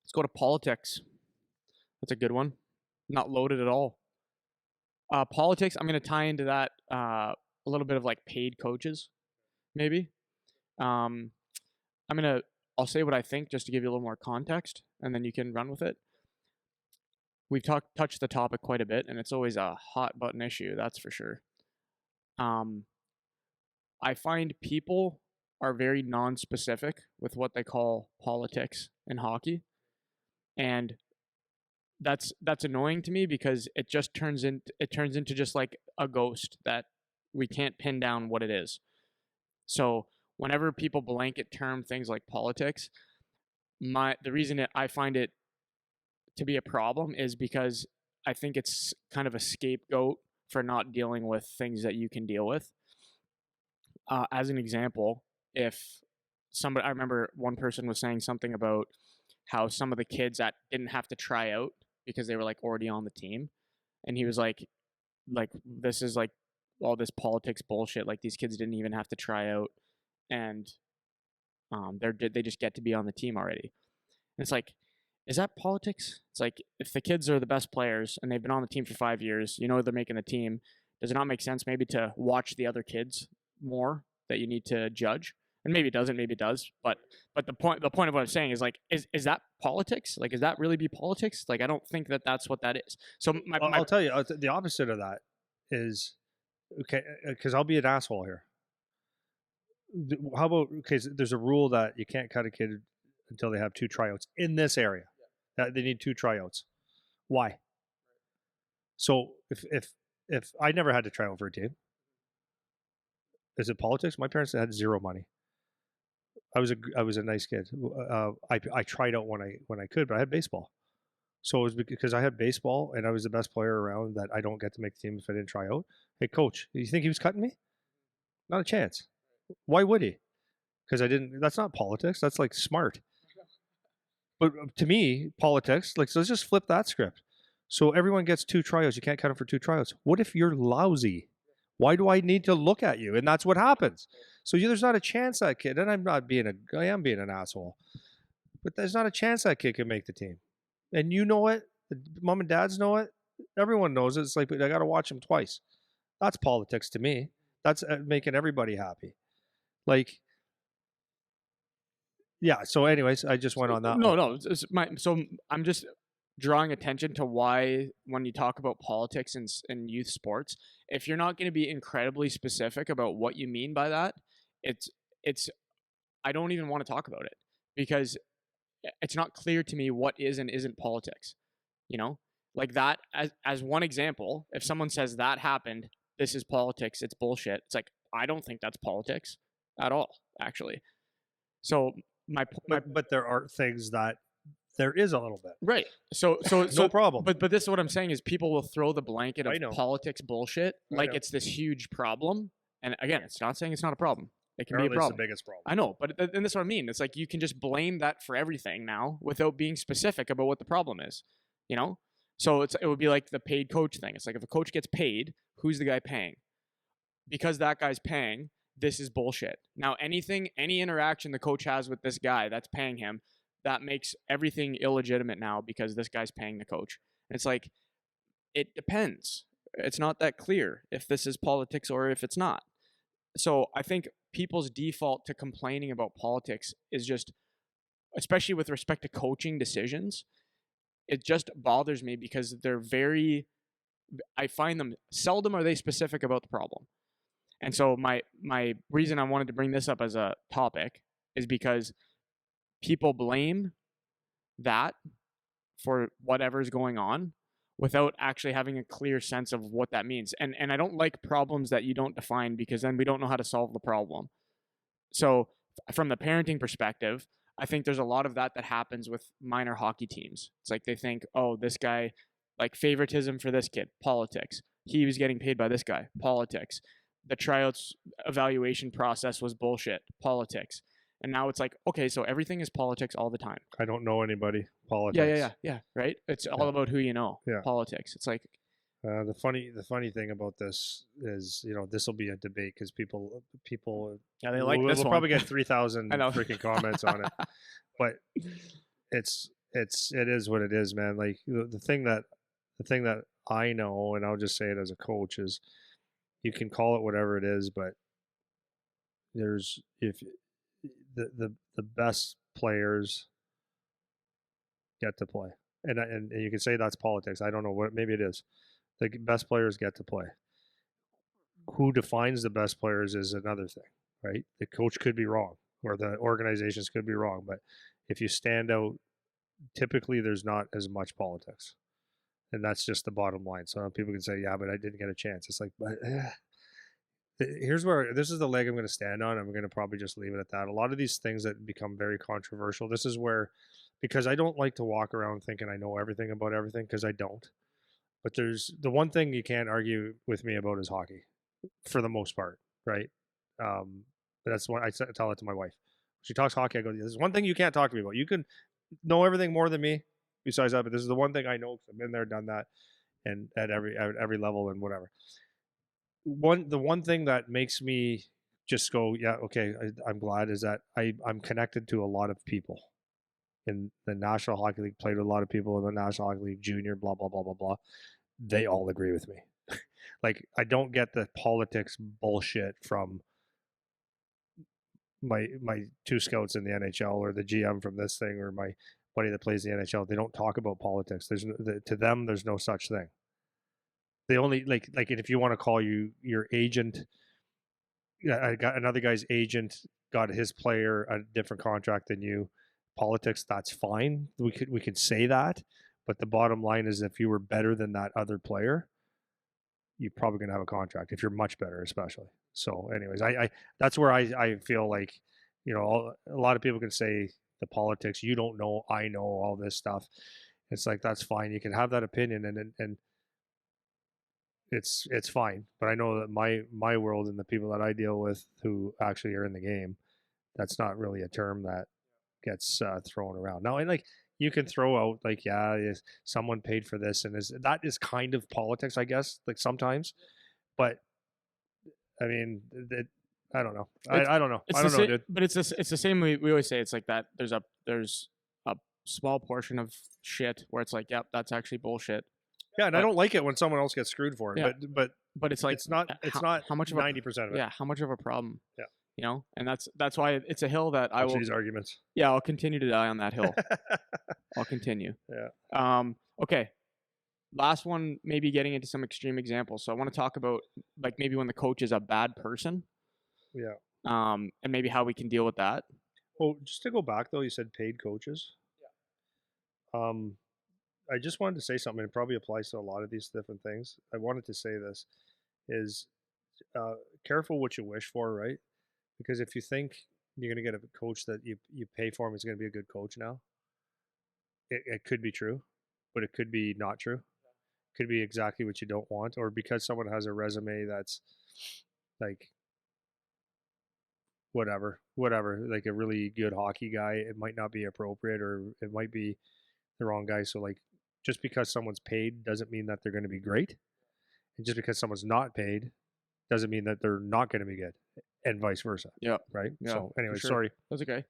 Let's go to politics. That's a good one. Not loaded at all. Politics, I'm going to tie into that a little bit of like paid coaches, maybe. Um, I'll say what I think just to give you a little more context, and then you can run with it. We've touched the topic quite a bit, and it's always a hot button issue, that's for sure. I find people are very non-specific with what they call politics in hockey, and that's annoying to me because it just turns into just like a ghost that we can't pin down what it is. So whenever people blanket term things like politics, the reason I find it to be a problem is because I think it's kind of a scapegoat for not dealing with things that you can deal with. As an example, if somebody, I remember one person was saying something about how some of the kids that didn't have to try out because they were like already on the team, and he was like this is like all this politics bullshit. Like these kids didn't even have to try out, and they just get to be on the team already. And it's like, is that politics? It's like if the kids are the best players and they've been on the team for 5 years, you know they're making the team. Does it not make sense maybe to watch the other kids more that you need to judge? And maybe it doesn't, maybe it does. But the point of what I'm saying is like, is that politics? Like, is that really be politics? Like, I don't think that that's what that is. So I'll tell you the opposite of that is, okay, because I'll be an asshole here. How about, okay, there's a rule that you can't cut a kid until they have 2 tryouts in this area. That they need 2 tryouts. Why? So if I never had to try out for a team, is it politics? My parents had 0 money. I was a nice kid. I tried out when I could, but I had baseball. So it was because I had baseball and I was the best player around that I don't get to make the team if I didn't try out. Hey, coach, you think he was cutting me? Not a chance. Why would he? Because I didn't. That's not politics. That's like smart. But to me, politics, like, so let's just flip that script. So everyone gets 2 tryouts. You can't cut them for 2 tryouts. What if you're lousy? Why do I need to look at you? And that's what happens. So there's not a chance that kid, and I am being an asshole, but there's not a chance that kid can make the team. And you know it. Mom and dads know it. Everyone knows it. It's like, I got to watch them twice. That's politics to me. That's making everybody happy. Like, yeah. So anyways, I just went on that. No. So I'm just drawing attention to why when you talk about politics in youth sports, if you're not going to be incredibly specific about what you mean by that, it's I don't even want to talk about it because it's not clear to me what is and isn't politics. You know, like that as one example, if someone says that happened, this is politics, it's bullshit. It's like, I don't think that's politics at all, actually. So but there are things that there is a little bit. Right. So no problem. But this is what I'm saying is people will throw the blanket of politics bullshit like it's this huge problem. And again, it's not saying it's not a problem. It can be a problem. It's the biggest problem. I know, but and that's what I mean. It's like you can just blame that for everything now without being specific about what the problem is. You know? So it would be like the paid coach thing. It's like if a coach gets paid, who's the guy paying? Because that guy's paying, this is bullshit. Now any interaction the coach has with this guy that's paying him, that makes everything illegitimate now because this guy's paying the coach. And it's like, it depends. It's not that clear if this is politics or if it's not. So I think people's default to complaining about politics is just, especially with respect to coaching decisions, it just bothers me because I find them seldom are they specific about the problem. And so my reason I wanted to bring this up as a topic is because people blame that for whatever's going on without actually having a clear sense of what that means. And I don't like problems that you don't define because then we don't know how to solve the problem. So from the parenting perspective, I think there's a lot of that happens with minor hockey teams. It's like they think, oh, this guy, like favoritism for this kid, politics. He was getting paid by this guy, politics. The tryouts evaluation process was bullshit, politics. And now it's like, okay, so everything is politics all the time. I don't know anybody. Politics. Yeah. Right? It's all about who you know. Yeah. Politics. It's like the funny thing about this is, this will be a debate because people they like this we'll one. Probably get 3,000 freaking comments on it. But it's it is what it is, man. Like the thing that I know, and I'll just say it as a coach, is you can call it whatever it is, but there's if the best players get to play, and you can say that's politics. I don't know what, maybe it is. The best players get to play. Who defines the best players is another thing, right? The coach could be wrong, or the organizations could be wrong, but if you stand out, typically there's not as much politics, and that's just the bottom line. So people can say, "Yeah, but I didn't get a chance." It's like, but here's where this is the leg I'm going to stand on. I'm going to probably just leave it at that. A lot of these things that become very controversial. This is where, because I don't like to walk around thinking I know everything about everything, because I don't. But there's the one thing you can't argue with me about is hockey, for the most part, right? That's what I tell it to my wife. She talks hockey. I go, "There's one thing you can't talk to me about. You can know everything more than me. Besides that, but this is the one thing I know because I've been there, done that, and at every level and whatever." The one thing that makes me just go, yeah, okay, I'm glad, is that I'm connected to a lot of people in the National Hockey League. Played with a lot of people in the National Hockey League Junior, blah blah blah blah blah. They all agree with me. Like, I don't get the politics bullshit from my two scouts in the NHL, or the GM from this thing, or my buddy that plays the NHL. They don't talk about politics. To them, there's no such thing. They only like if you want to call your agent, I got another guy's agent got his player a different contract than you. Politics, that's fine. We could say that, but the bottom line is, if you were better than that other player, you're probably going to have a contract. If you're much better, especially. So, anyways, I that's where I feel like, a lot of people can say the politics. You don't know. I know all this stuff. It's like, that's fine. You can have that opinion, and it's fine. But I know that my world and the people that I deal with who actually are in the game, that's not really a term that gets thrown around now. And like, you can throw out like, yeah, someone paid for this, and that is kind of politics, I guess, like sometimes. But I mean, I don't know. I don't know. I don't know, dude. But it's the same. We always say it's like that. There's a small portion of shit where it's like, yep, that's actually bullshit. Yeah, and I don't like it when someone else gets screwed for it. Yeah, but it's like, it's not how much of 90% of it. Yeah, how much of a problem? Yeah. And that's why it's a hill that I will. These arguments. Yeah, I'll continue to die on that hill. I'll continue. Yeah. Okay. Last one, maybe getting into some extreme examples. So I want to talk about, like, maybe when the coach is a bad person. Yeah. And maybe how we can deal with that. Well, just to go back though, you said paid coaches. Yeah. I just wanted to say something. It probably applies to a lot of these different things. I wanted to say this is, careful what you wish for, right? Because if you think you're going to get a coach that you pay for him is going to be a good coach now, it could be true, but it could be not true. It could be exactly what you don't want, or because someone has a resume that's like whatever, like a really good hockey guy, it might not be appropriate, or it might be the wrong guy. So like, just because someone's paid doesn't mean that they're going to be great, and just because someone's not paid doesn't mean that they're not going to be good, and vice versa. Yeah. Right. Yeah, So anyway, sure. sorry. That's okay.